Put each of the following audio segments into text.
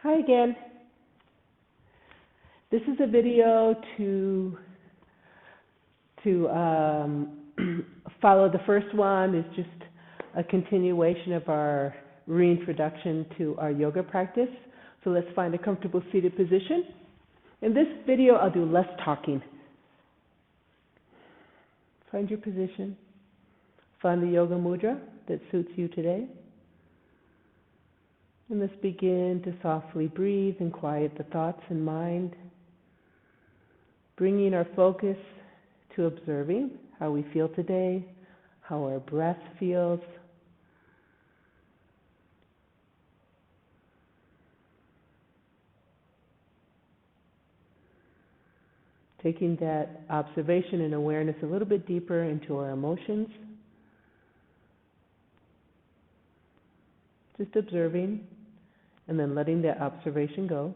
Hi again. This is a video to follow the first one. It's just a continuation of our reintroduction to our yoga practice. So let's find a comfortable seated position. In this video, I'll do less talking. Find your position. Find the yoga mudra that suits you today. And let's begin to softly breathe and quiet the thoughts and mind, bringing our focus to observing how we feel today, how our breath feels. Taking that observation and awareness a little bit deeper into our emotions. Just observing and then letting that observation go.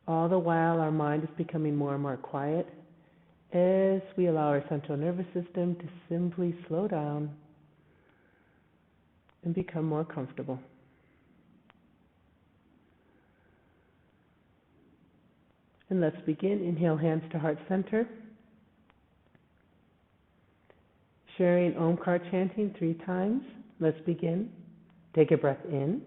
All the while our mind is becoming more and more quiet as we allow our central nervous system to simply slow down and become more comfortable. And let's begin. Inhale, hands to heart center. Sharing Omkar chanting 3 times. Let's begin. Take a breath in.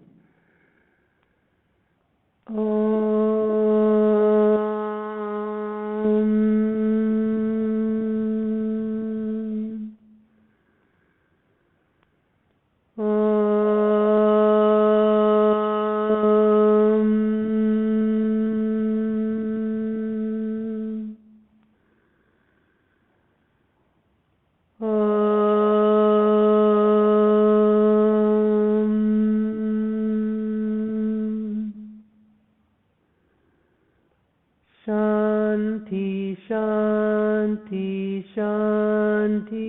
Shanti, Shanti, Shanti.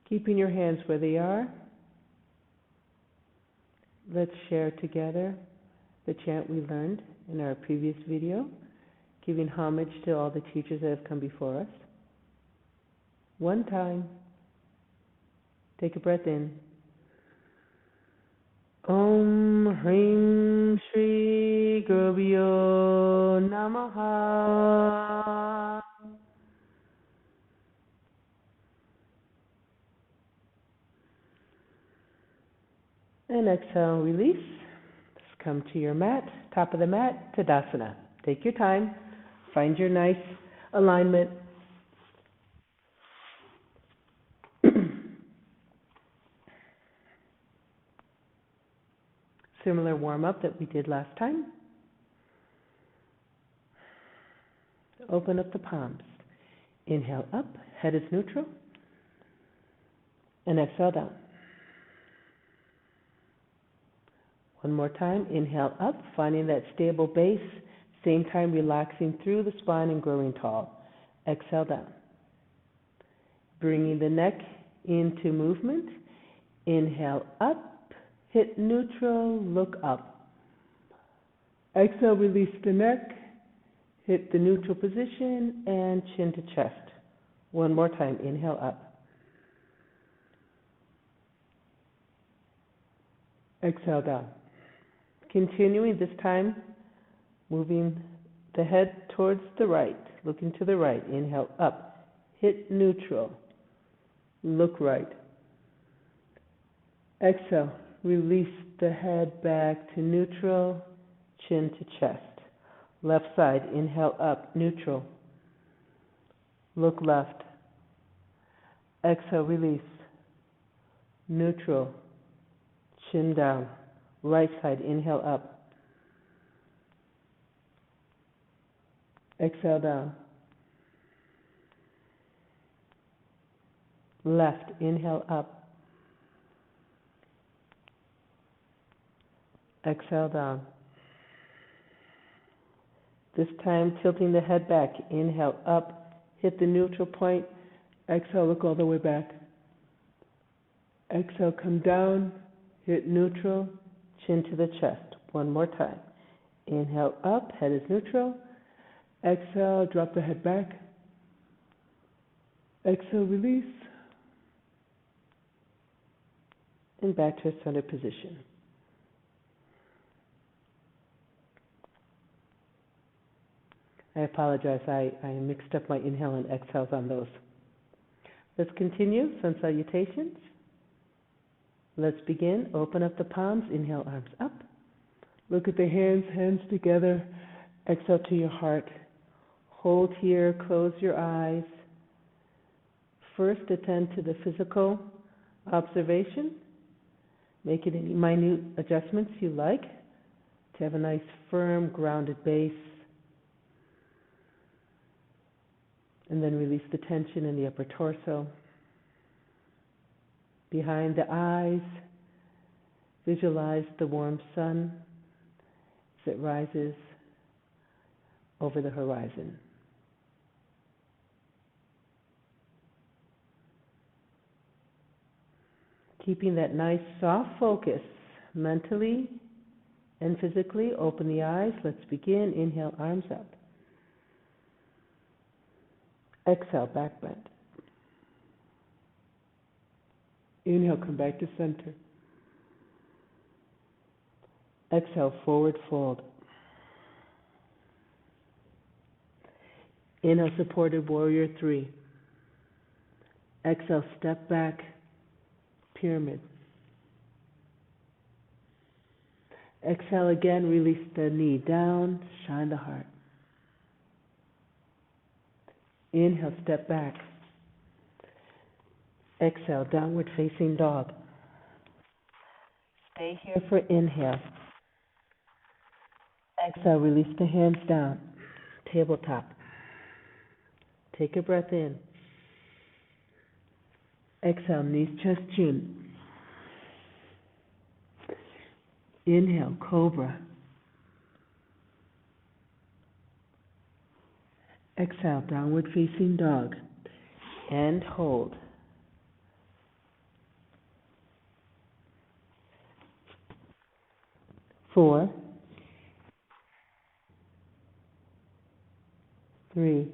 Keeping your hands where they are, let's share together the chant we learned in our previous video, giving homage to all the teachers that have come before us. One time, take a breath in. Om Hrim Shri Gurubhyo Namaha. And exhale, release. Come to your mat, top of the mat, Tadasana. Take your time, find your nice alignment. Similar warm-up that we did last time. Open up the palms. Inhale up, head is neutral. And exhale down. One more time, inhale up, finding that stable base, same time relaxing through the spine and growing tall. Exhale down. Bringing the neck into movement. Inhale up, hit neutral, look up. Exhale, release the neck, hit the neutral position, and chin to chest. One more time, inhale up. Exhale down. Continuing this time, moving the head towards the right, looking to the right. Inhale up, hit neutral, look right. Exhale, release the head back to neutral, chin to chest. Left side, inhale up, neutral, look left. Exhale, release, neutral, chin down. Right side, inhale up. Exhale down. Left, inhale up. Exhale down. This time, tilting the head back. Inhale up, hit the neutral point. Exhale, look all the way back. Exhale, come down, hit neutral, chin to the chest. One more time. Inhale up, head is neutral. Exhale, drop the head back. Exhale, release. And back to a center position. I apologize, I mixed up my inhale and exhales on those. Let's continue, sun salutations. Let's begin. Open up the palms, inhale, arms up. Look at the hands together. Exhale to your heart. Hold here, close your eyes. First, attend to the physical observation. Make it any minute adjustments you like to have a nice, firm, grounded base. And then release the tension in the upper torso. Behind the eyes, visualize the warm sun as it rises over the horizon. Keeping that nice soft focus mentally and physically, open the eyes. Let's begin. Inhale, arms up. Exhale, back bend. Inhale, come back to center. Exhale, forward fold. Inhale, supported warrior 3. Exhale, step back, pyramid. Exhale again, release the knee down, shine the heart. Inhale, step back. Exhale, downward facing dog. Stay here for inhale. Exhale, release the hands down, tabletop. Take a breath in. Exhale, knees, chest, chin. Inhale, cobra. Exhale, downward facing dog. And hold. Four, 3,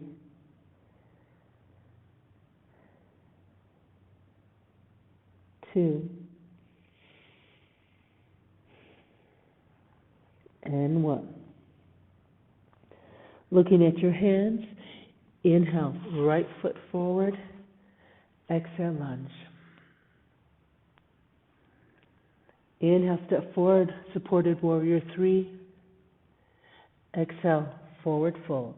2, and 1. Looking at your hands, inhale, right foot forward, exhale, lunge. Inhale, step forward, supported warrior 3. Exhale, forward fold.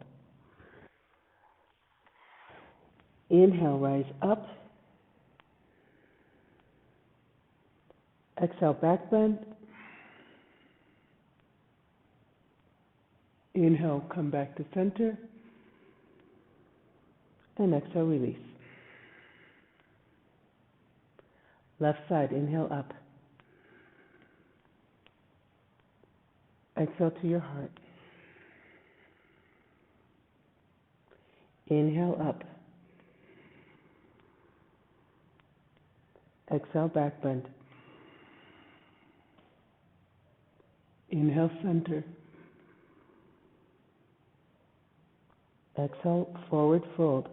Inhale, rise up. Exhale, back bend. Inhale, come back to center. And exhale, release. Left side, inhale up. Exhale to your heart. Inhale up. Exhale, back bend. Inhale, center. Exhale, forward fold.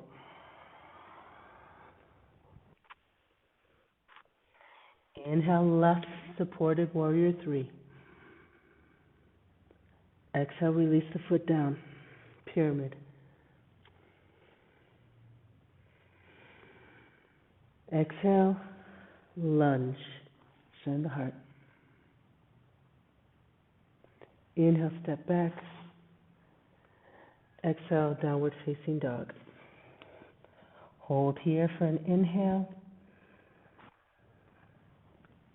Inhale, left, supported warrior 3. Exhale, release the foot down, pyramid. Exhale, lunge, send the heart. Inhale, step back. Exhale, downward facing dog. Hold here for an inhale.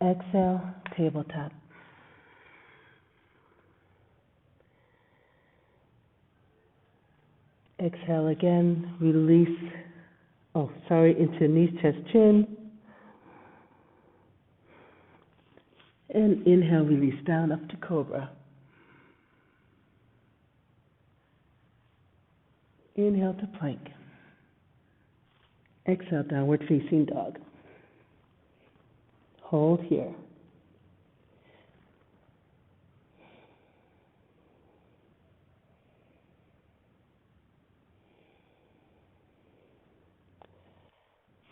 Exhale, tabletop. Exhale again, release, into knees, chest, chin. And inhale, release down up to cobra. Inhale to plank. Exhale, downward facing dog. Hold here.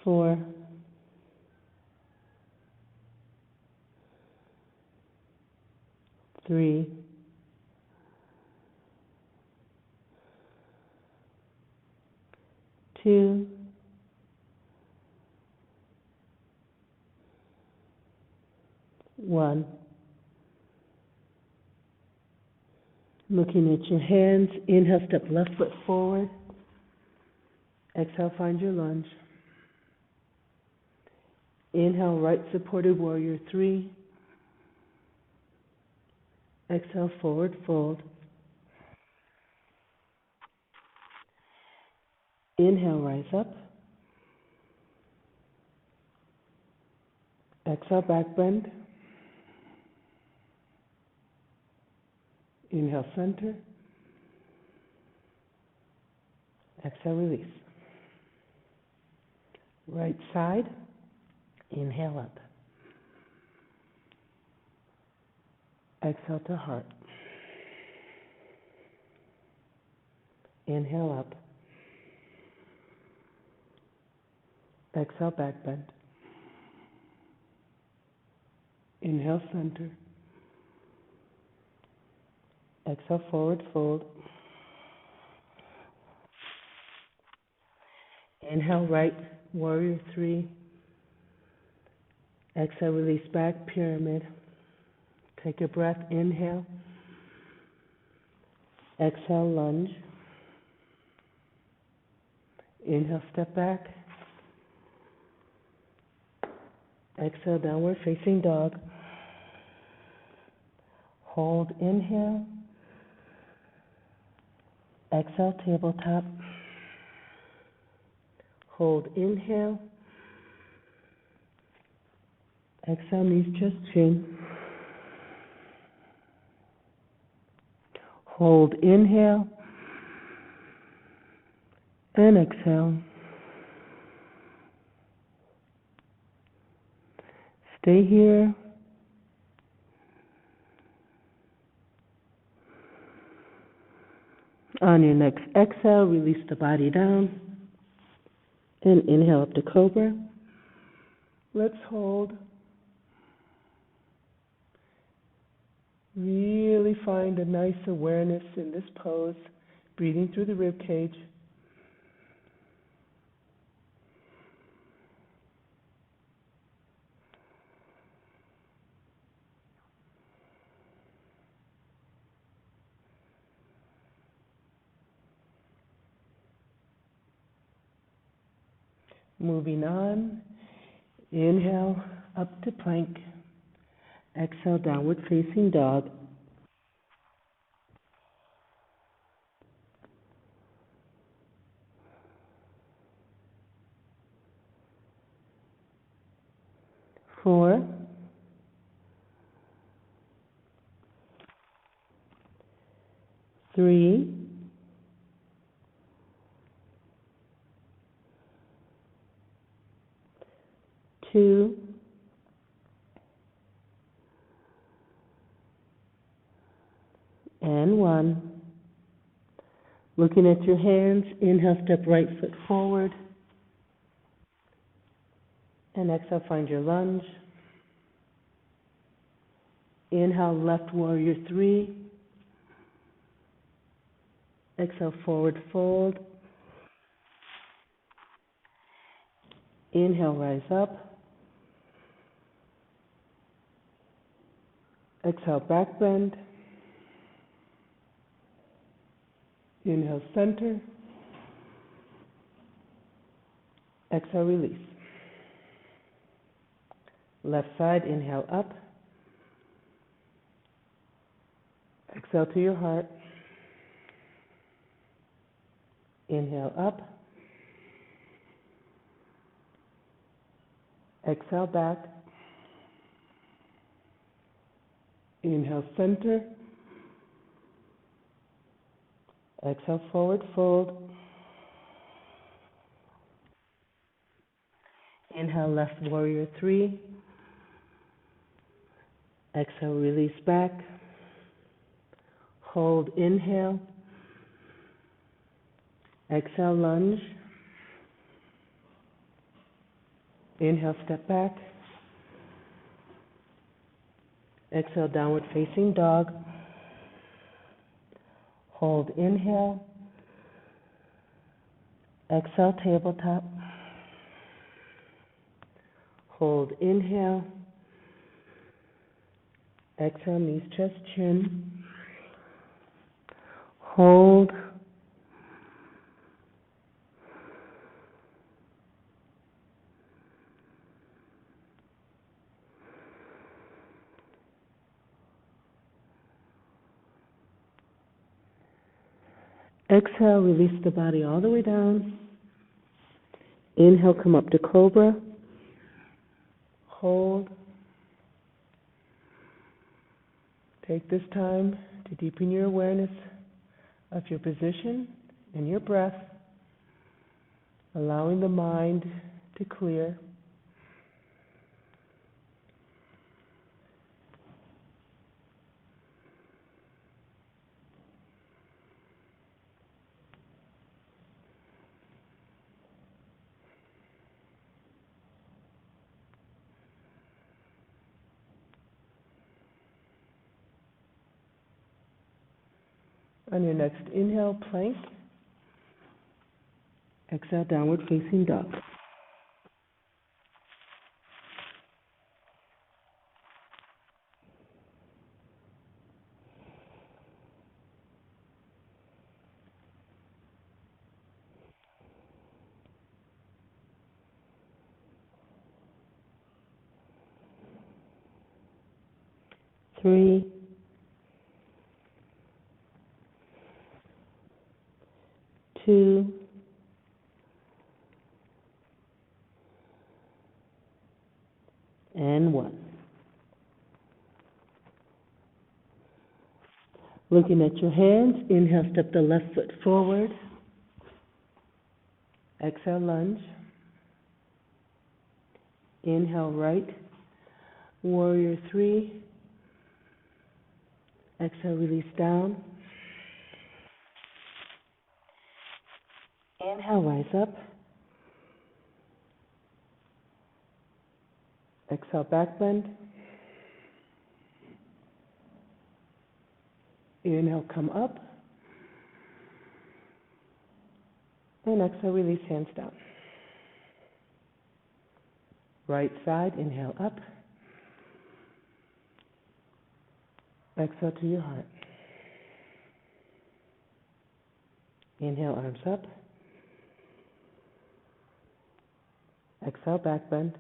4, 3, 2, 1. Looking at your hands, inhale, step left foot forward. Exhale, find your lunge. Inhale, right supported warrior 3. Exhale, forward fold. Inhale, rise up. Exhale, back bend. Inhale, center. Exhale, release. Right side. Inhale up. Exhale to heart. Inhale up. Exhale, back bend. Inhale, center. Exhale, forward fold. Inhale, right, warrior 3. Exhale, release back, pyramid. Take a breath, inhale. Exhale, lunge. Inhale, step back. Exhale, downward facing dog. Hold, inhale. Exhale, tabletop. Hold, inhale. Exhale, knees, chest, chin. Hold, inhale. And exhale. Stay here. On your next exhale, release the body down. And inhale up to cobra. Let's hold. Really find a nice awareness in this pose, breathing through the rib cage. Moving on, inhale up to plank. Exhale, downward facing dog. Four, 3, 2, and 1. Looking at your hands, inhale, step right foot forward. And exhale, find your lunge. Inhale, left warrior 3. Exhale, forward fold. Inhale, rise up. Exhale, back bend. Inhale, center. Exhale, release. Left side, inhale up. Exhale to your heart. Inhale up. Exhale back. Inhale, center. Exhale, forward fold. Inhale, left warrior 3. Exhale, release back. Hold, inhale. Exhale, lunge. Inhale, step back. Exhale, downward facing dog. Hold, inhale. Exhale, tabletop. Hold, inhale. Exhale, knees, chest, chin. Hold. Exhale, release the body all the way down. Inhale, come up to cobra. Hold. Take this time to deepen your awareness of your position and your breath, allowing the mind to clear. On your next inhale, plank. Exhale, downward facing dog. Three, two, and one. Looking at your hands, inhale, step the left foot forward. Exhale, lunge. Inhale, right. Warrior three. Exhale, release down. Inhale, rise up. Exhale, back bend. Inhale, come up. And exhale, release hands down. Right side, inhale up. Exhale to your heart. Inhale, arms up. Exhale, back bend.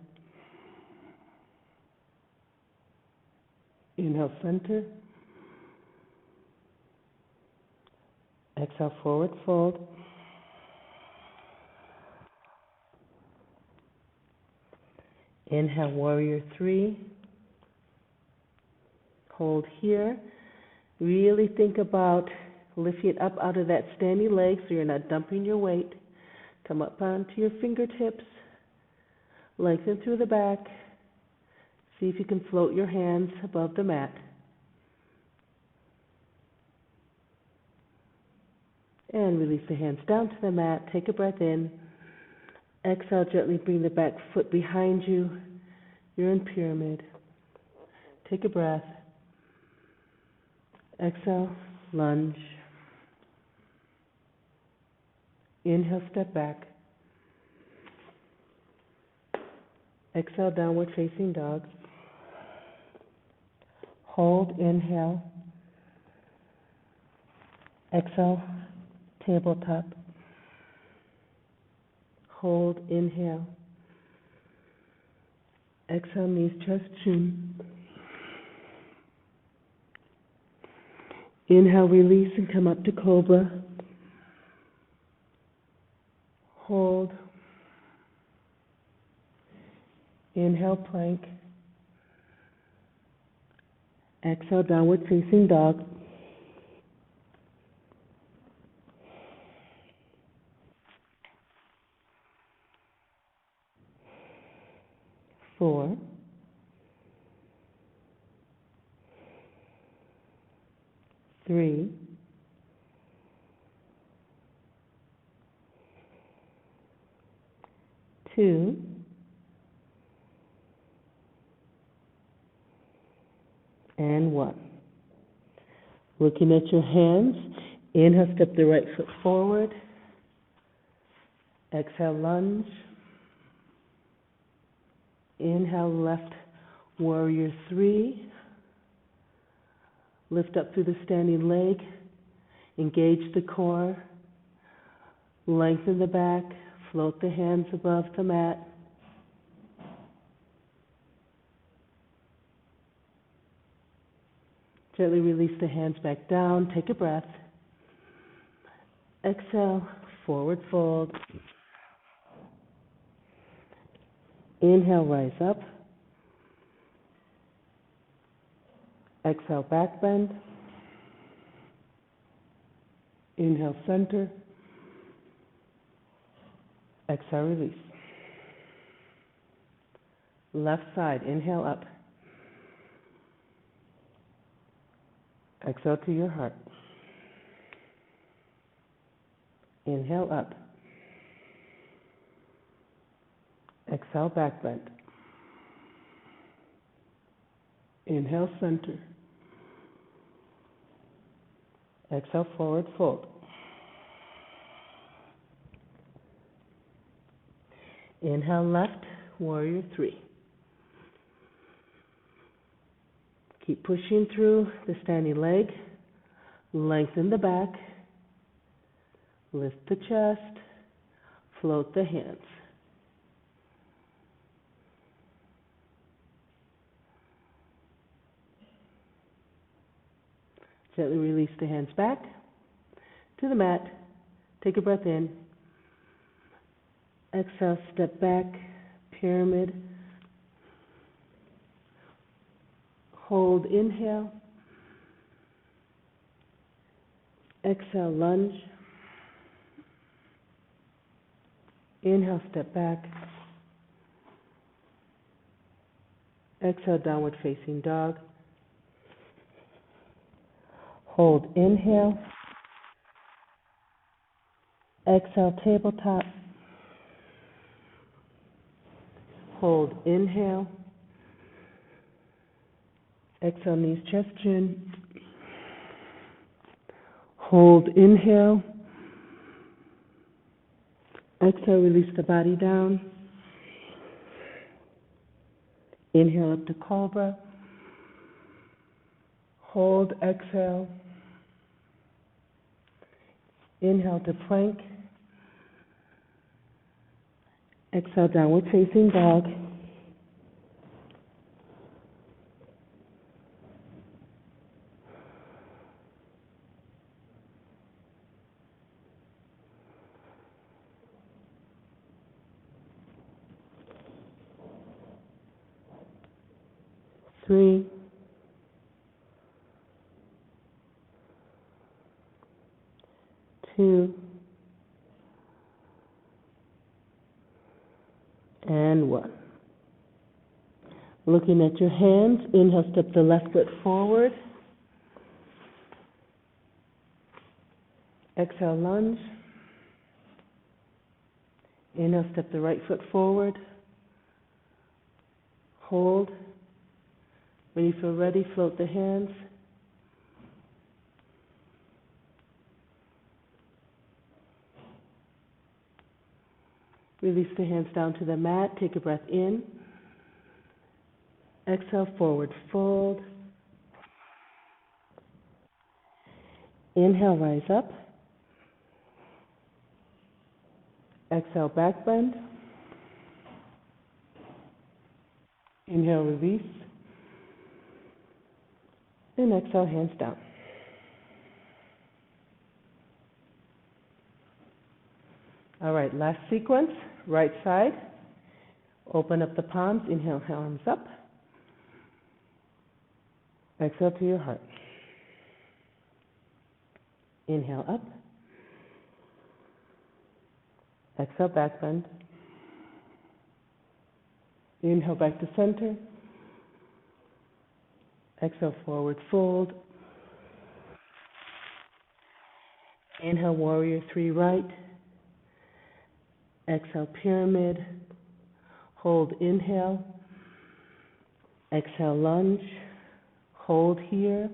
Inhale, center. Exhale, forward fold. Inhale, warrior three. Hold here. Really think about lifting it up out of that standing leg so you're not dumping your weight. Come up onto your fingertips. Lengthen through the back. See if you can float your hands above the mat. And release the hands down to the mat. Take a breath in. Exhale, gently bring the back foot behind you. You're in pyramid. Take a breath. Exhale, lunge. Inhale, step back. Exhale, downward facing dog. Hold, inhale. Exhale, tabletop. Hold, inhale. Exhale, knees, chest, chin. Inhale, release and come up to cobra. Hold. Inhale, plank. Exhale, downward facing dog. Four. Three. Two. and 1. Looking at your hands, inhale, step the right foot forward. Exhale, lunge. Inhale, left warrior 3. Lift up through the standing leg. Engage the core. Lengthen the back. Float the hands above the mat. Gently release the hands back down. Take a breath. Exhale, forward fold. Inhale, rise up. Exhale, back bend. Inhale, center. Exhale, release. Left side, inhale up. Exhale to your heart. Inhale up. Exhale, back bend. Inhale, center. Exhale, forward fold. Inhale, left, warrior 3. Keep pushing through the standing leg. Lengthen the back. Lift the chest. Float the hands. Gently release the hands back to the mat. Take a breath in. Exhale, step back, pyramid. Hold, inhale. Exhale, lunge. Inhale, step back. Exhale, downward facing dog. Hold, inhale. Exhale, tabletop. Hold, inhale. Exhale, knees, chest, chin. Hold, inhale. Exhale, release the body down. Inhale up to cobra. Hold, exhale. Inhale to plank. Exhale, downward facing dog. Three, two, and 1. Looking at your hands, inhale, step the left foot forward. Exhale, lunge. Inhale, step the right foot forward. Hold. When you feel ready, float the hands. Release the hands down to the mat. Take a breath in. Exhale, forward fold. Inhale, rise up. Exhale, back bend. Inhale, release. And exhale, hands down. All right, last sequence, right side. Open up the palms, inhale, arms up. Exhale to your heart. Inhale up. Exhale, back bend. Inhale, back to center. Exhale, forward fold. Inhale, warrior 3 right. Exhale, pyramid. Hold, inhale. Exhale, lunge. Hold here.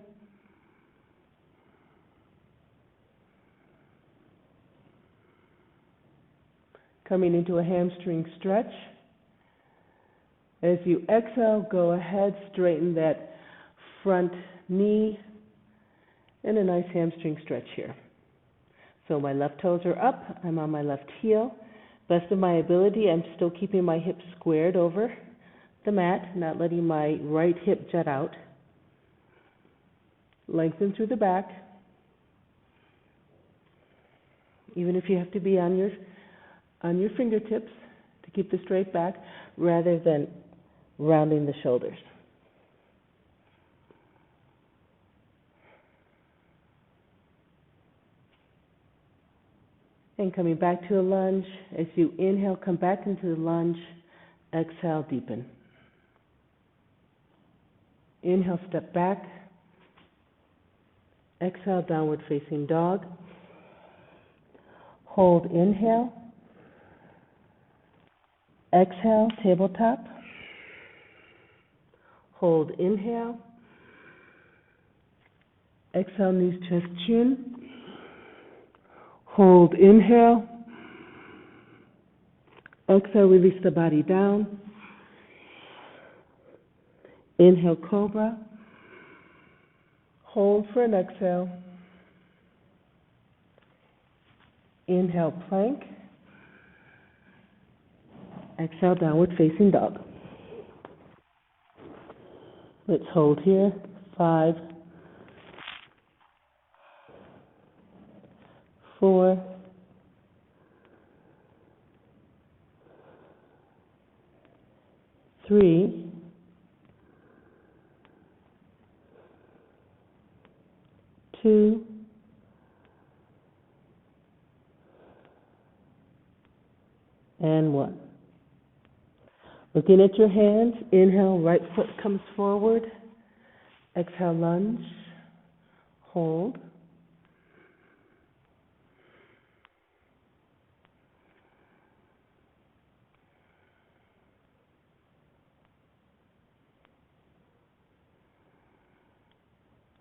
Coming into a hamstring stretch. As you exhale, go ahead, straighten that front knee, and a nice hamstring stretch here. So my left toes are up, I'm on my left heel. Best of my ability, I'm still keeping my hips squared over the mat, not letting my right hip jut out. Lengthen through the back. Even if you have to be on your fingertips to keep the straight back, rather than rounding the shoulders. And coming back to a lunge. As you inhale, come back into the lunge. Exhale, deepen. Inhale, step back. Exhale, downward facing dog. Hold, inhale. Exhale, tabletop. Hold, inhale. Exhale, knees, chest, chin. Hold, inhale. Exhale, release the body down. Inhale, cobra. Hold for an exhale. Inhale, plank. Exhale, downward facing dog. Let's hold here. 5, 4, 3, 2, and 1. Looking at your hands, inhale, right foot comes forward. Exhale, lunge. Hold.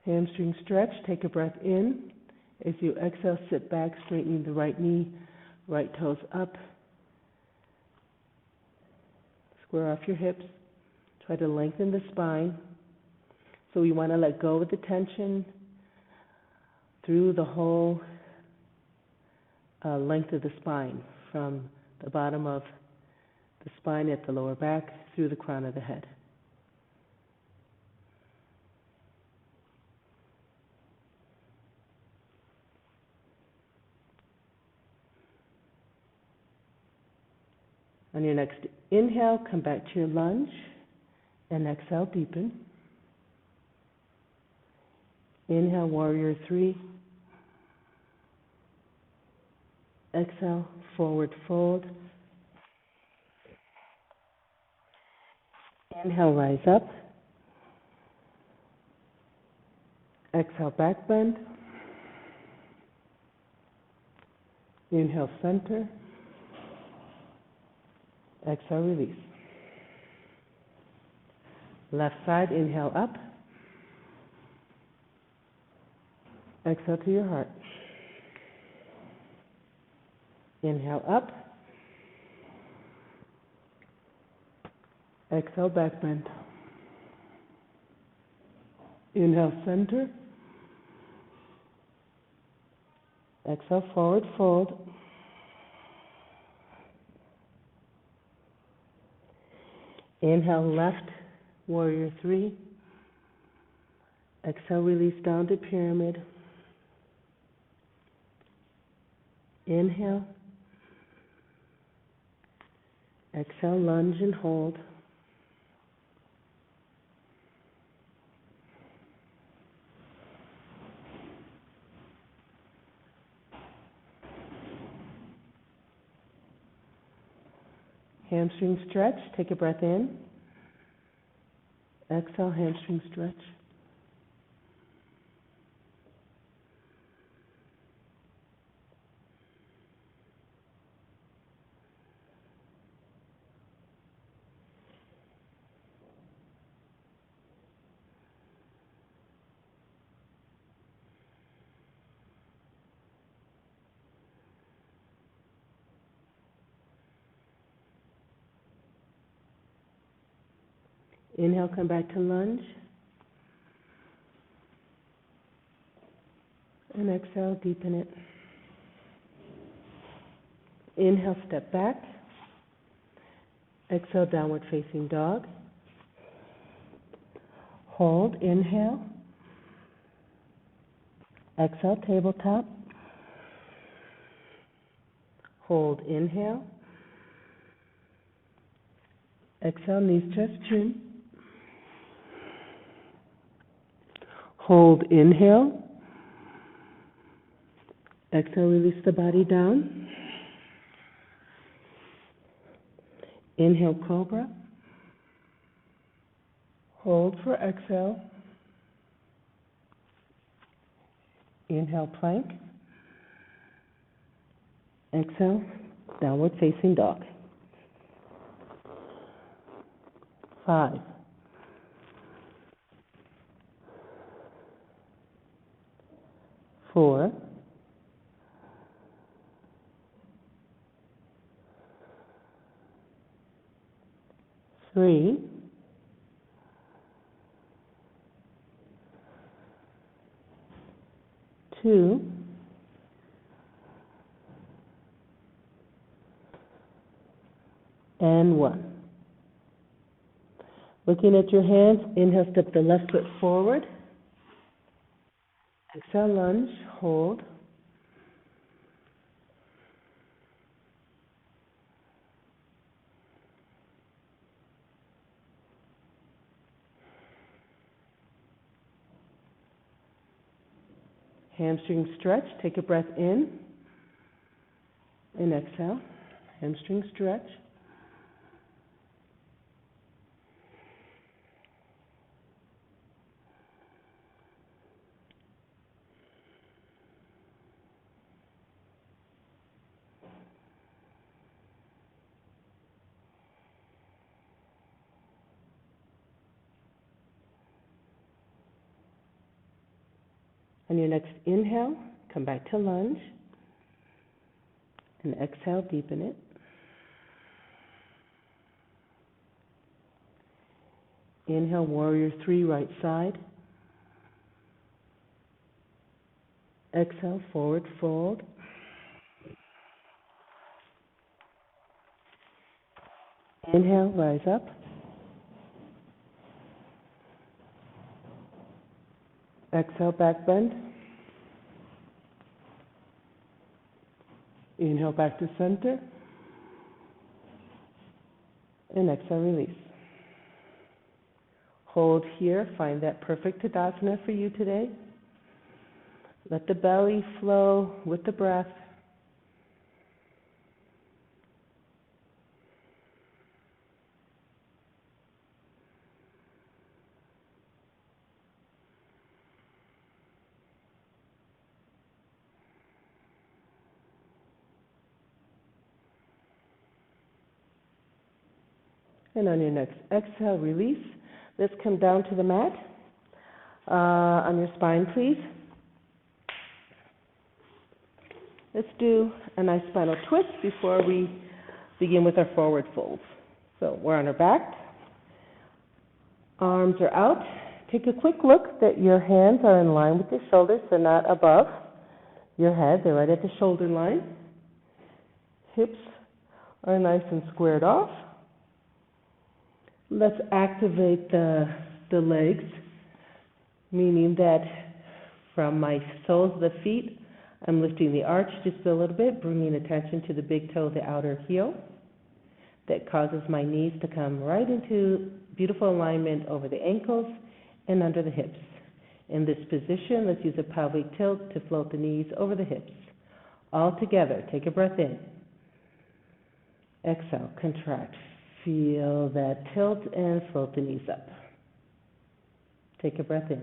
Hamstring stretch, take a breath in. As you exhale, sit back, straightening the right knee, right toes up. Square off your hips. Try to lengthen the spine. So we want to let go of the tension through the whole length of the spine, from the bottom of the spine at the lower back through the crown of the head. On your next inhale, come back to your lunge, and exhale, deepen. Inhale, warrior 3. Exhale, forward fold. Inhale, rise up. Exhale, back bend. Inhale, center. Exhale, release. Left side, inhale up. Exhale to your heart. Inhale up. Exhale, back bend. Inhale, center. Exhale, forward fold. Inhale, left, warrior 3. Exhale, release down to pyramid. Inhale. Exhale, lunge and hold. Hamstring stretch, take a breath in. Exhale, hamstring stretch. Inhale, come back to lunge. And exhale, deepen it. Inhale, step back. Exhale, downward facing dog. Hold, inhale. Exhale, tabletop. Hold, inhale. Exhale, knees, chest, chin. Hold, inhale. Exhale, release the body down. Inhale, cobra. Hold for exhale. Inhale, plank. Exhale, downward facing dog. 5, 4, 3, 2, 1. Looking at your hands, inhale, step the left foot forward. Exhale, lunge, hold. Hamstring stretch, take a breath in and exhale. Hamstring stretch. On your next inhale, come back to lunge. And exhale, deepen it. Inhale, warrior 3, right side. Exhale, forward fold. Inhale, rise up. Exhale, back bend. Inhale, back to center. And exhale, release. Hold here. Find that perfect Tadasana for you today. Let the belly flow with the breath. And on your next exhale, release. Let's come down to the mat. On your spine, please. Let's do a nice spinal twist before we begin with our forward folds. So we're on our back. Arms are out. Take a quick look that your hands are in line with your shoulders. They're not above your head. They're right at the shoulder line. Hips are nice and squared off. Let's activate the legs, meaning that from my soles of the feet, I'm lifting the arch just a little bit, bringing attention to the big toe, the outer heel. That causes my knees to come right into beautiful alignment over the ankles and under the hips. In this position, let's use a pelvic tilt to float the knees over the hips. All together, take a breath in. Exhale, contract. Feel that tilt and float the knees up. Take a breath in.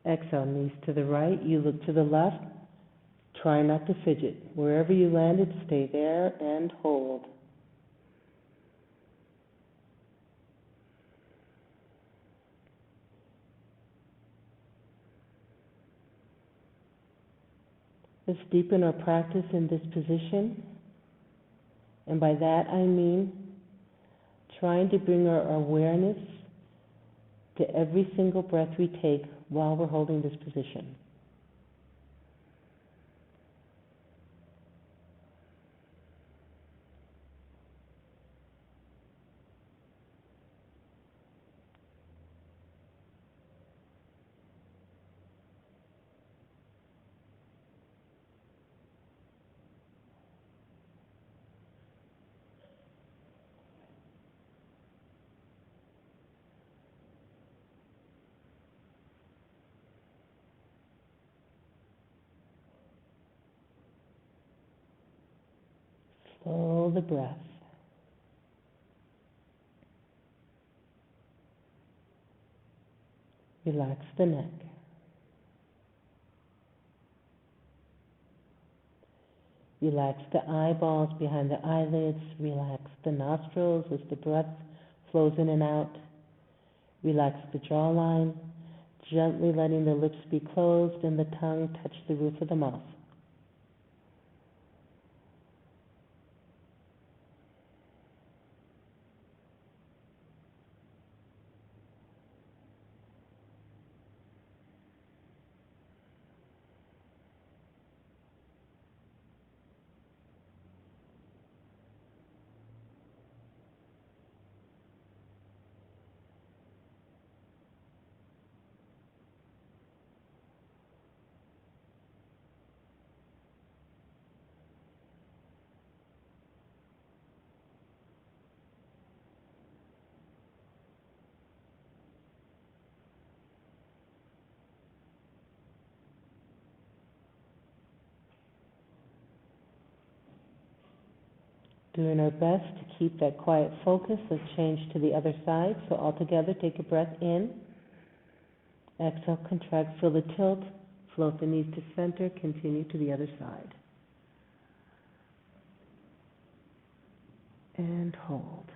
Exhale, knees to the right. You look to the left. Try not to fidget. Wherever you landed, stay there and hold. Let's deepen our practice in this position. And by that I mean trying to bring our awareness to every single breath we take while we're holding this position. Slow the breath. Relax the neck. Relax the eyeballs behind the eyelids. Relax the nostrils as the breath flows in and out. Relax the jawline, gently letting the lips be closed and the tongue touch the roof of the mouth. Doing our best to keep that quiet focus. Let's change to the other side. So all together, take a breath in. Exhale, contract, feel the tilt. Float the knees to center. Continue to the other side. And hold.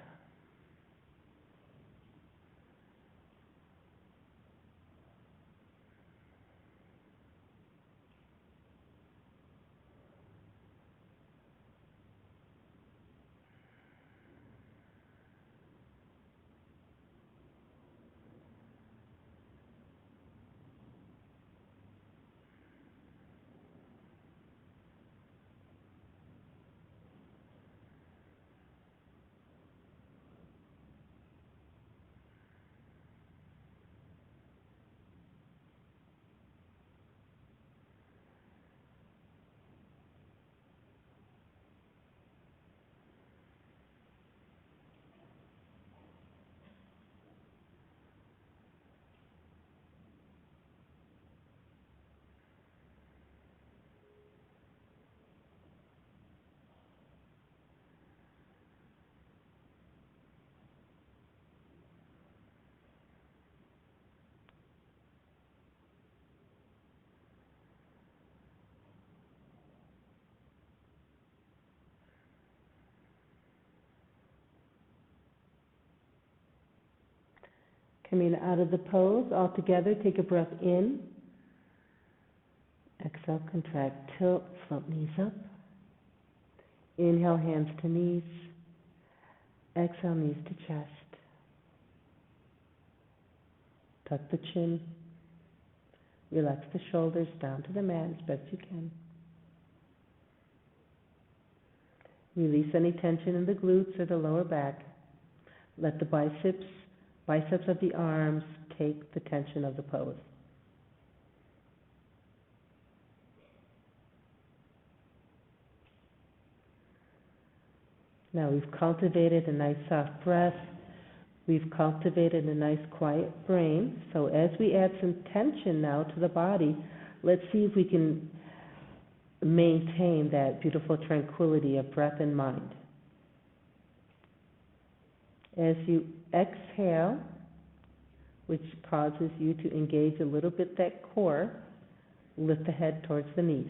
Coming out of the pose, all together, take a breath in. Exhale, contract, tilt, float knees up. Inhale, hands to knees. Exhale, knees to chest. Tuck the chin. Relax the shoulders down to the mat as best you can. Release any tension in the glutes or the lower back. Let the biceps of the arms take the tension of the pose. Now we've cultivated a nice soft breath. We've cultivated a nice quiet brain. So as we add some tension now to the body, let's see if we can maintain that beautiful tranquility of breath and mind. As you exhale, which causes you to engage a little bit that core, lift the head towards the knees.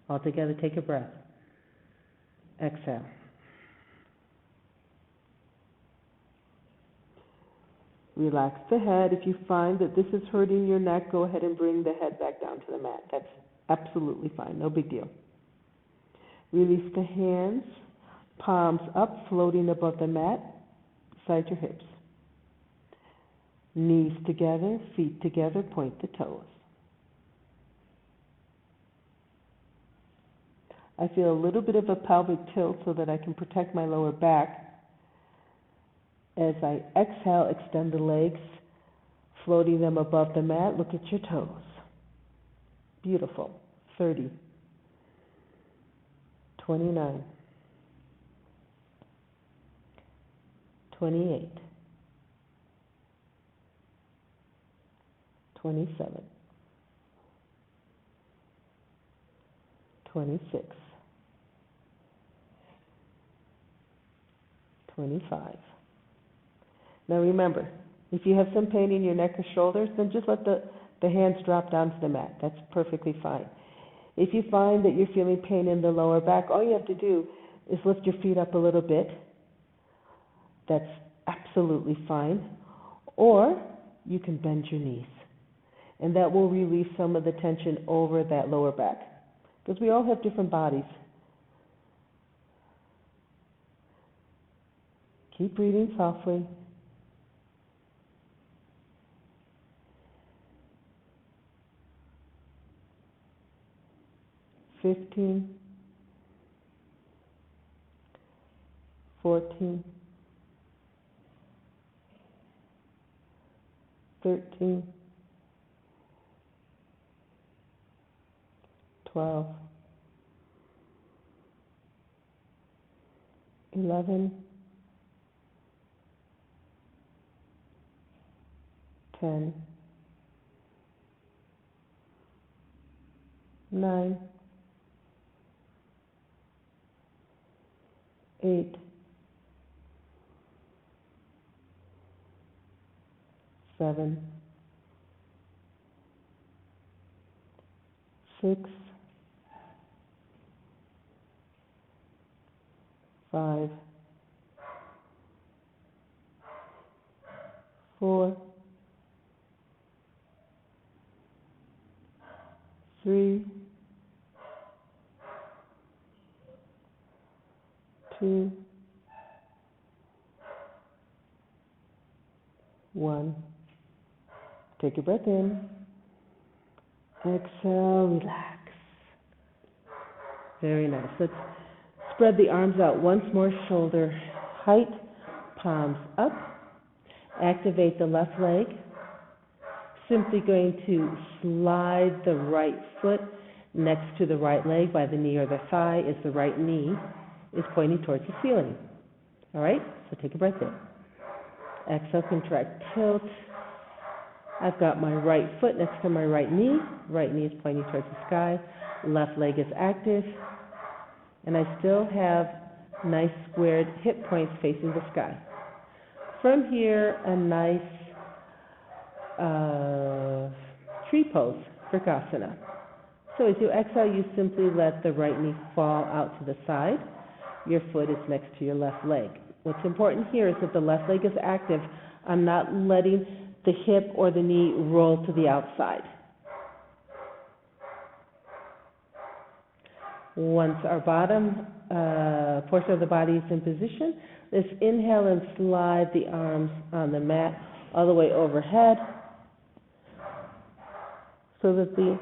All together, take a breath. Exhale. Relax the head. If you find that this is hurting your neck, go ahead and bring the head back down to the mat. That's absolutely fine, no big deal. Release the hands, palms up, floating above the mat. beside your hips. Knees together, feet together, point the toes. I feel a little bit of a pelvic tilt so that I can protect my lower back. As I exhale, extend the legs, floating them above the mat. Look at your toes. Beautiful. 30. 29. 28. 27. 26. 25. Now remember, if you have some pain in your neck or shoulders, then just let the hands drop down to the mat. That's perfectly fine. If you find that you're feeling pain in the lower back, all you have to do is lift your feet up a little bit. That's absolutely fine. Or you can bend your knees. And that will release some of the tension over that lower back. Because we all have different bodies. Keep breathing softly. Fifteen, 14, 13, 12, 11, 10, 9, 8, 7, 6, 5, 4, 3, 2, 1. Take a breath in. Exhale, relax. Very nice. Let's spread the arms out once more, shoulder height, palms up. Activate the left leg. Simply going to slide the right foot next to the right leg by the knee or the thigh as the right knee is pointing towards the ceiling. All right? So take a breath in. Exhale, contract, tilt. I've got my right foot next to my right knee. Right knee is pointing towards the sky. Left leg is active. And I still have nice squared hip points facing the sky. From here, a nice tree pose for Kasana. So as you exhale, you simply let the right knee fall out to the side. Your foot is next to your left leg. What's important here is that the left leg is active. I'm not letting the hip or the knee roll to the outside. Once our bottom portion of the body is in position, let's inhale and slide the arms on the mat all the way overhead so that the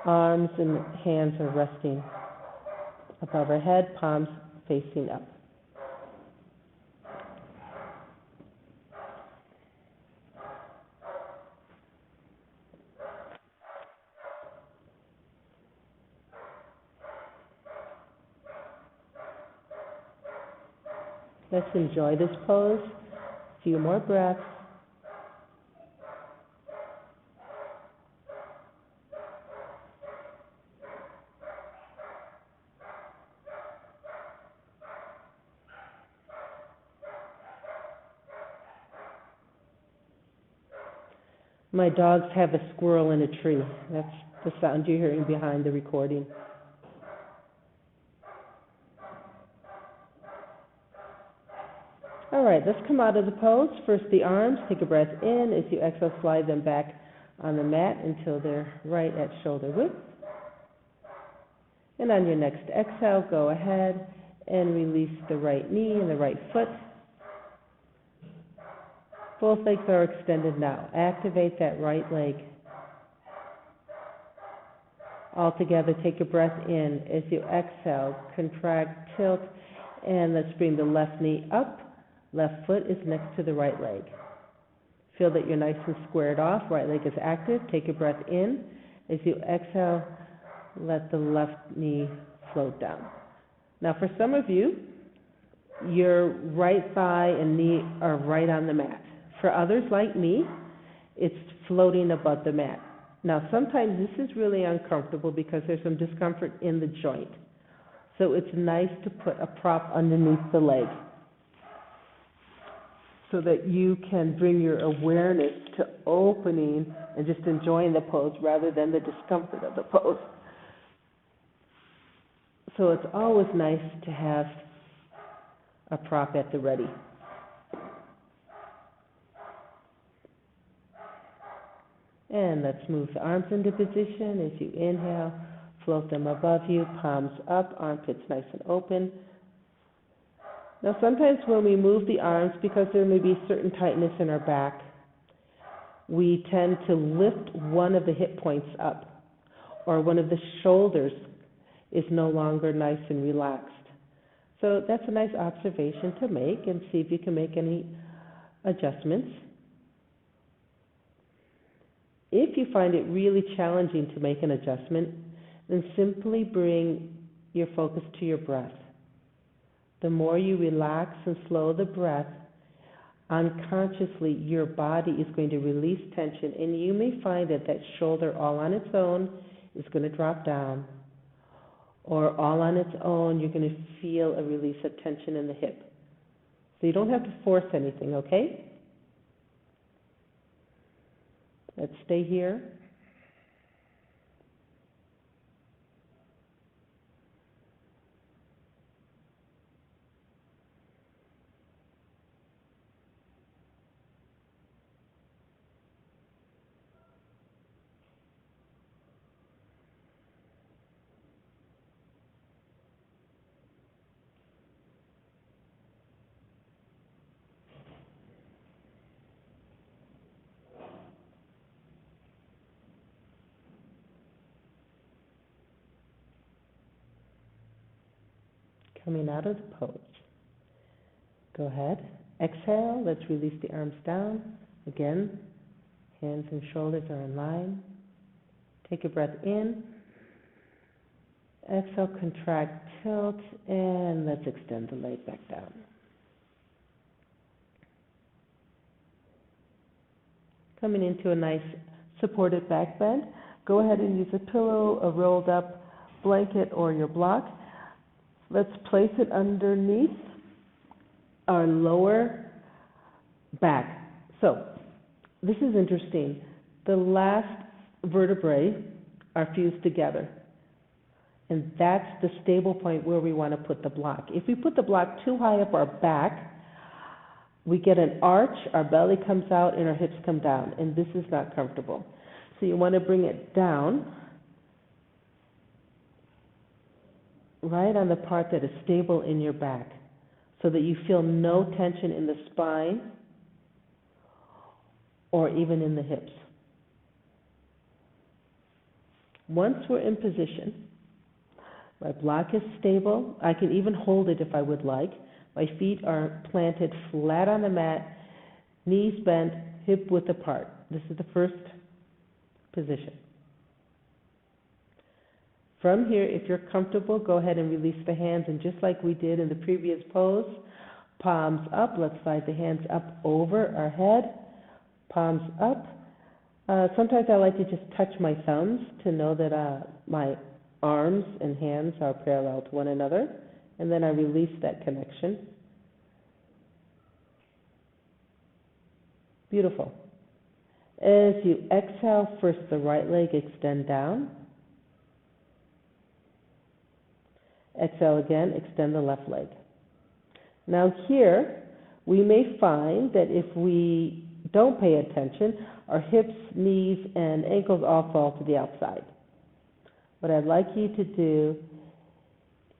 arms and hands are resting above our head, palms facing up. Let's enjoy this pose. A few more breaths. My dogs have a squirrel in a tree. That's the sound you're hearing behind the recording. All right, let's come out of the pose. First the arms, take a breath in. As you exhale, slide them back on the mat until they're right at shoulder width. And on your next exhale, go ahead and release the right knee and the right foot. Both legs are extended now. Activate that right leg. All together, take a breath in. As you exhale, contract, tilt, and let's bring the left knee up. Left foot is next to the right leg. Feel that you're nice and squared off. Right leg is active. Take a breath in. As you exhale, let the left knee float down. Now, for some of you, your right thigh and knee are right on the mat. For others like me, it's floating above the mat. Now, sometimes this is really uncomfortable because there's some discomfort in the joint. So it's nice to put a prop underneath the leg so that you can bring your awareness to opening and just enjoying the pose rather than the discomfort of the pose. So it's always nice to have a prop at the ready. And let's move the arms into position. As you inhale, float them above you, palms up, armpits nice and open. Now sometimes when we move the arms, because there may be certain tightness in our back, we tend to lift one of the hip points up, or one of the shoulders is no longer nice and relaxed. So that's a nice observation to make and see if you can make any adjustments. If you find it really challenging to make an adjustment, then simply bring your focus to your breath. The more you relax and slow the breath, unconsciously your body is going to release tension, and you may find that that shoulder all on its own is going to drop down, or all on its own you're going to feel a release of tension in the hip. So you don't have to force anything, okay? Let's stay here. Coming out of the pose. Go ahead. Exhale. Let's release the arms down. Again, hands and shoulders are in line. Take a breath in. Exhale, contract, tilt, and let's extend the leg back down. Coming into a nice supported back bend. Go ahead and use a pillow, a rolled up blanket, or your block. Let's place it underneath our lower back. So, this is interesting. The last vertebrae are fused together. And that's the stable point where we want to put the block. If we put the block too high up our back, we get an arch, our belly comes out, and our hips come down. And this is not comfortable. So you want to bring it down, right on the part that is stable in your back, so that you feel no tension in the spine or even in the hips. Once we're in position, my block is stable. I can even hold it if I would like. My feet are planted flat on the mat, knees bent, hip width apart. This is the first position. From here, if you're comfortable, go ahead and release the hands, and just like we did in the previous pose, palms up. Let's slide the hands up over our head, palms up. Sometimes I like to just touch my thumbs to know that my arms and hands are parallel to one another, and then I release that connection. Beautiful. As you exhale, first the right leg extend down. Exhale again, extend the left leg. Now here, we may find that if we don't pay attention, our hips, knees, and ankles all fall to the outside. What I'd like you to do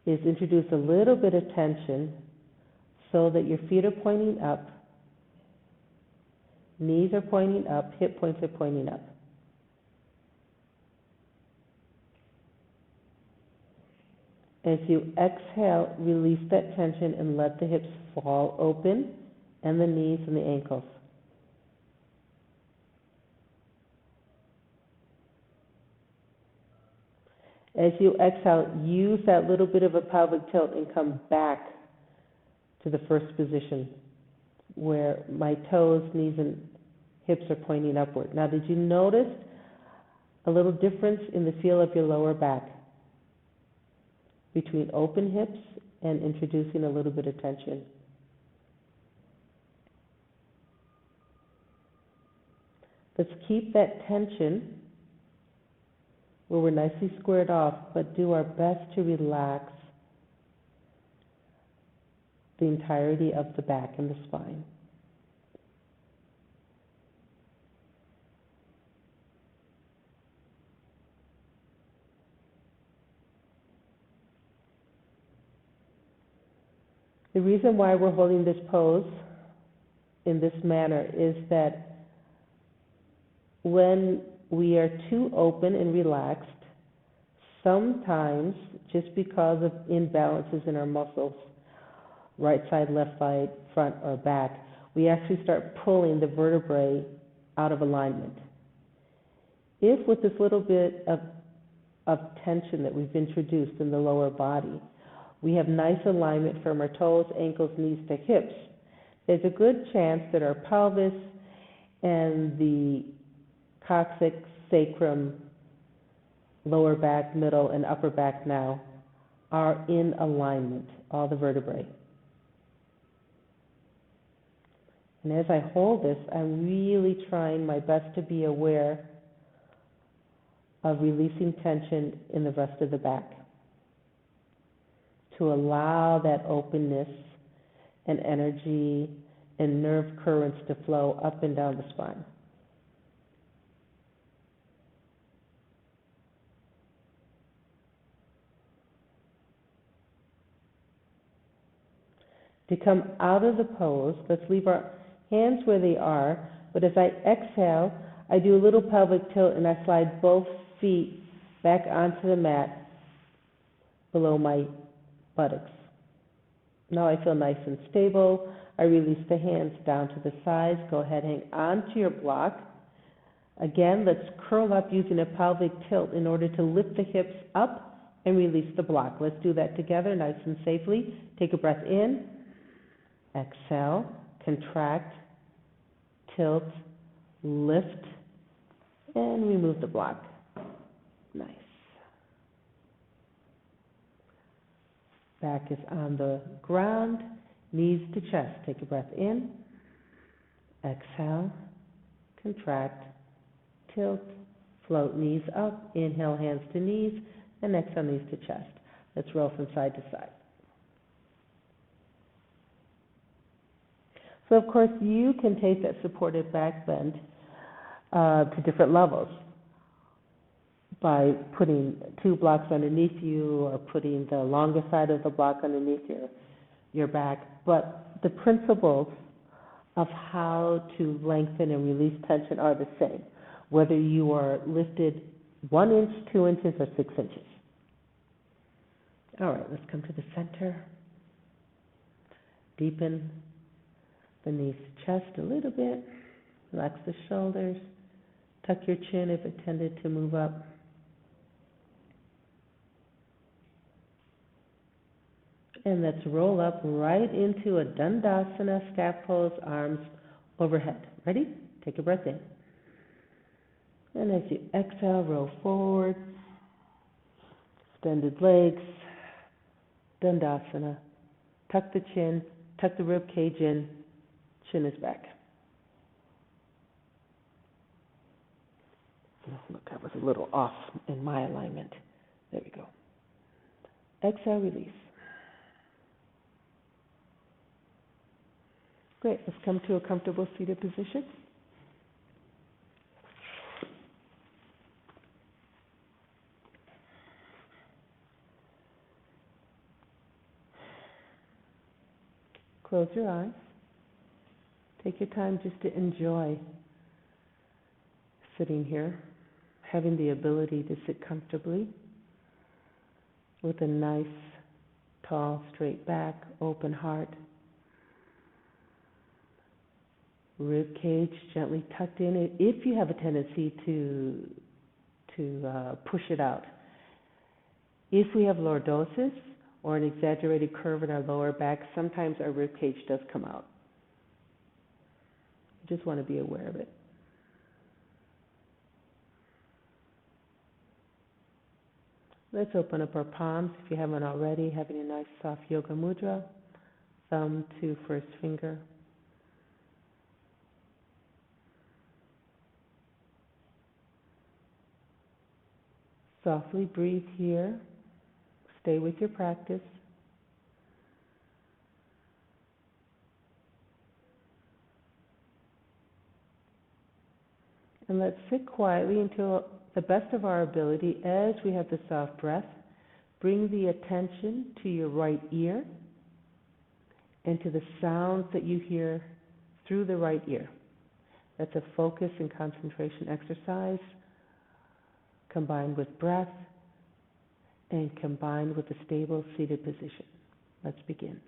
is introduce a little bit of tension so that your feet are pointing up Knees are pointing up, hip points are pointing up. As you exhale, release that tension and let the hips fall open, and the knees and the ankles. As you exhale, use that little bit of a pelvic tilt and come back to the first position where my toes, knees, and hips are pointing upward. Now, did you notice a little difference in the feel of your lower back between open hips and introducing a little bit of tension? Let's keep that tension where we're nicely squared off, but do our best to relax the entirety of the back and the spine. The reason why we're holding this pose in this manner is that when we are too open and relaxed, sometimes just because of imbalances in our muscles, right side, left side, front or back, we actually start pulling the vertebrae out of alignment. If with this little bit of tension that we've introduced in the lower body, we have nice alignment from our toes, ankles, knees to hips, there's a good chance that our pelvis and the coccyx, sacrum, lower back, middle, and upper back now are in alignment, all the vertebrae. And as I hold this, I'm really trying my best to be aware of releasing tension in the rest of the back, to allow that openness and energy and nerve currents to flow up and down the spine. To come out of the pose, let's leave our hands where they are, but as I exhale, I do a little pelvic tilt and I slide both feet back onto the mat below my buttocks. Now I feel nice and stable. I release the hands down to the sides. Go ahead, hang on to your block. Again, let's curl up using a pelvic tilt in order to lift the hips up and release the block. Let's do that together, nice and safely. Take a breath in. Exhale, contract, tilt, lift, and remove the block. Nice. Back is on the ground, knees to chest. Take a breath in. Exhale, contract, tilt, float knees up. Inhale, hands to knees, and exhale, knees to chest. Let's roll from side to side. So, of course, you can take that supported back bend to different levels by putting two blocks underneath you or putting the longer side of the block underneath your back. But the principles of how to lengthen and release tension are the same, whether you are lifted 1 inch, 2 inches, or 6 inches. All right, let's come to the center. Deepen the knees to chest a little bit. Relax the shoulders. Tuck your chin if it tended to move up. And let's roll up right into a Dandasana, staff pose, arms overhead. Ready? Take a breath in. And as you exhale, roll forward. Extended legs. Dandasana. Tuck the chin, tuck the rib cage in. Chin is back. Oh, look, I was a little off in my alignment. There we go. Exhale, release. Great, let's come to a comfortable seated position. Close your eyes. Take your time just to enjoy sitting here, having the ability to sit comfortably with a nice, tall, straight back, open heart, rib cage gently tucked in. If you have a tendency to push it out, if we have lordosis or an exaggerated curve in our lower back, sometimes our rib cage does come out. You just want to be aware of it. Let's open up our palms if you haven't already, having a nice soft yoga mudra, thumb to first finger. Softly breathe here. Stay with your practice. And let's sit quietly until the best of our ability, as we have the soft breath, bring the attention to your right ear and to the sounds that you hear through the right ear. That's a focus and concentration exercise combined with breath and combined with a stable seated position. Let's begin.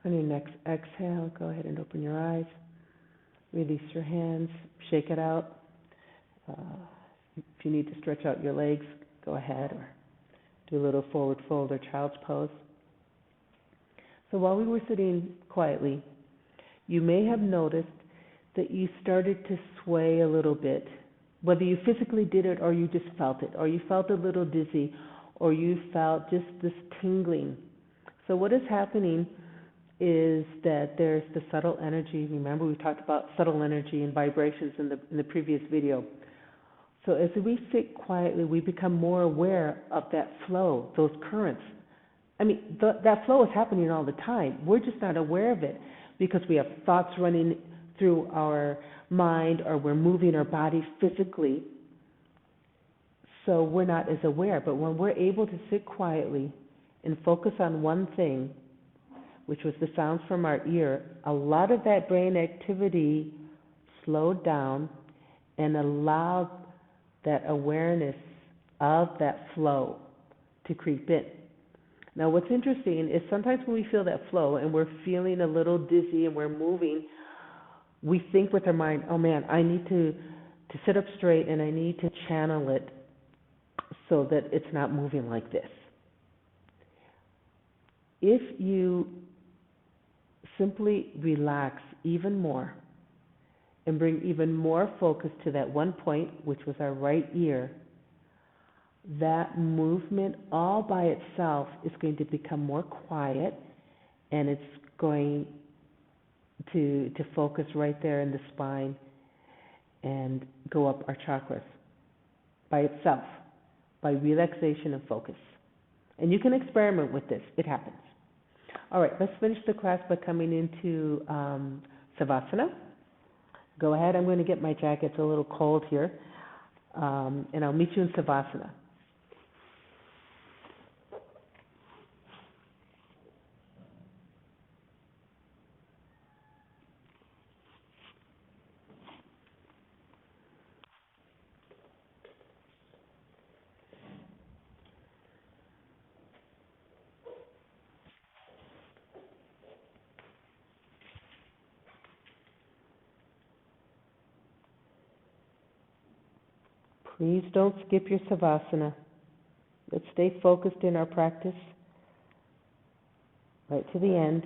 On your next exhale, go ahead and open your eyes. Release your hands, shake it out. If you need to stretch out your legs, go ahead, or Do a little forward fold or child's pose. So while we were sitting quietly, you may have noticed that you started to sway a little bit. Whether you physically did it or you just felt it, or you felt a little dizzy, or you felt just this tingling. So what is happening is that there's the subtle energy. Remember, we talked about subtle energy and vibrations in the previous video. So as we sit quietly, we become more aware of that flow, those currents. I mean, that flow is happening all the time. We're just not aware of it because we have thoughts running through our mind, or we're moving our body physically. So we're not as aware. But when we're able to sit quietly and focus on one thing, which was the sounds from our ear, a lot of that brain activity slowed down and allowed that awareness of that flow to creep in. Now what's interesting is sometimes when we feel that flow and we're feeling a little dizzy and we're moving, we think with our mind, oh man, I need to sit up straight and I need to channel it so that it's not moving like this. If you simply relax even more and bring even more focus to that one point, which was our right ear, that movement all by itself is going to become more quiet, and it's going to focus right there in the spine and go up our chakras by itself, by relaxation and focus. And you can experiment with this. It happens. All right, let's finish the class by coming into Savasana. Go ahead. I'm going to get my jacket. It's a little cold here. And I'll meet you in Savasana. Please don't skip your Savasana. Let's stay focused in our practice right to the end.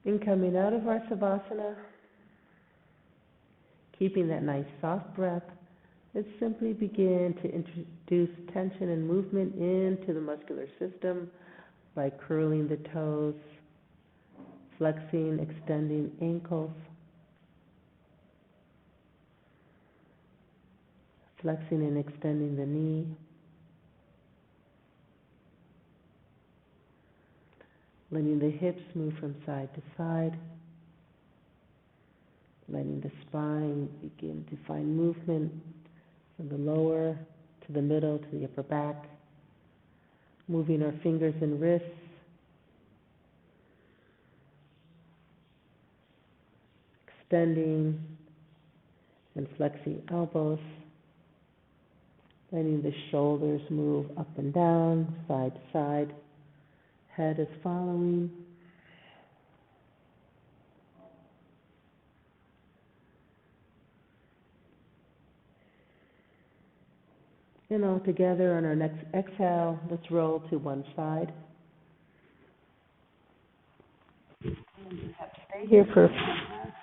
In coming out of our Savasana, keeping that nice soft breath, let's simply begin to introduce tension and movement into the muscular system by curling the toes, flexing, extending ankles, flexing and extending the knee, letting the hips move from side to side, letting the spine begin to find movement from the lower to the middle to the upper back, moving our fingers and wrists, extending and flexing elbows, letting the shoulders move up and down, side to side, head is following. And all together on our next exhale, let's roll to one side. And you have to stay here for a few minutes.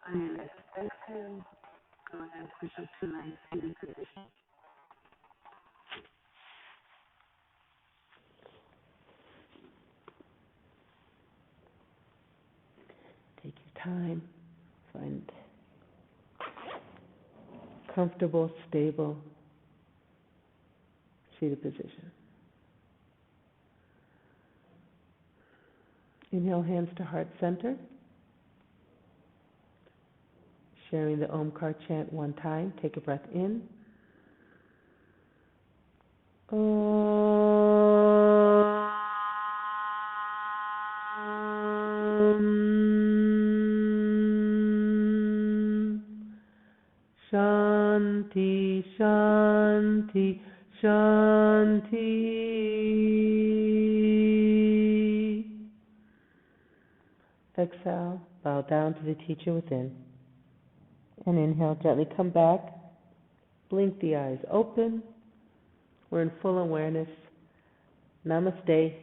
And as you exhale, go ahead and push up to nice seated position. Take your time, find comfortable, stable, seated position. Inhale, hands to heart center. Sharing the Omkar chant one time. Take a breath in. Shanti, Shanti, Shanti. Exhale, bow down to the teacher within. And inhale, gently come back. Blink the eyes open. We're in full awareness. Namaste.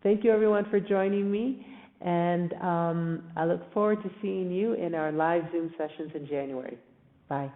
Thank you everyone for joining me. And I look forward to seeing you in our live Zoom sessions in January. Bye.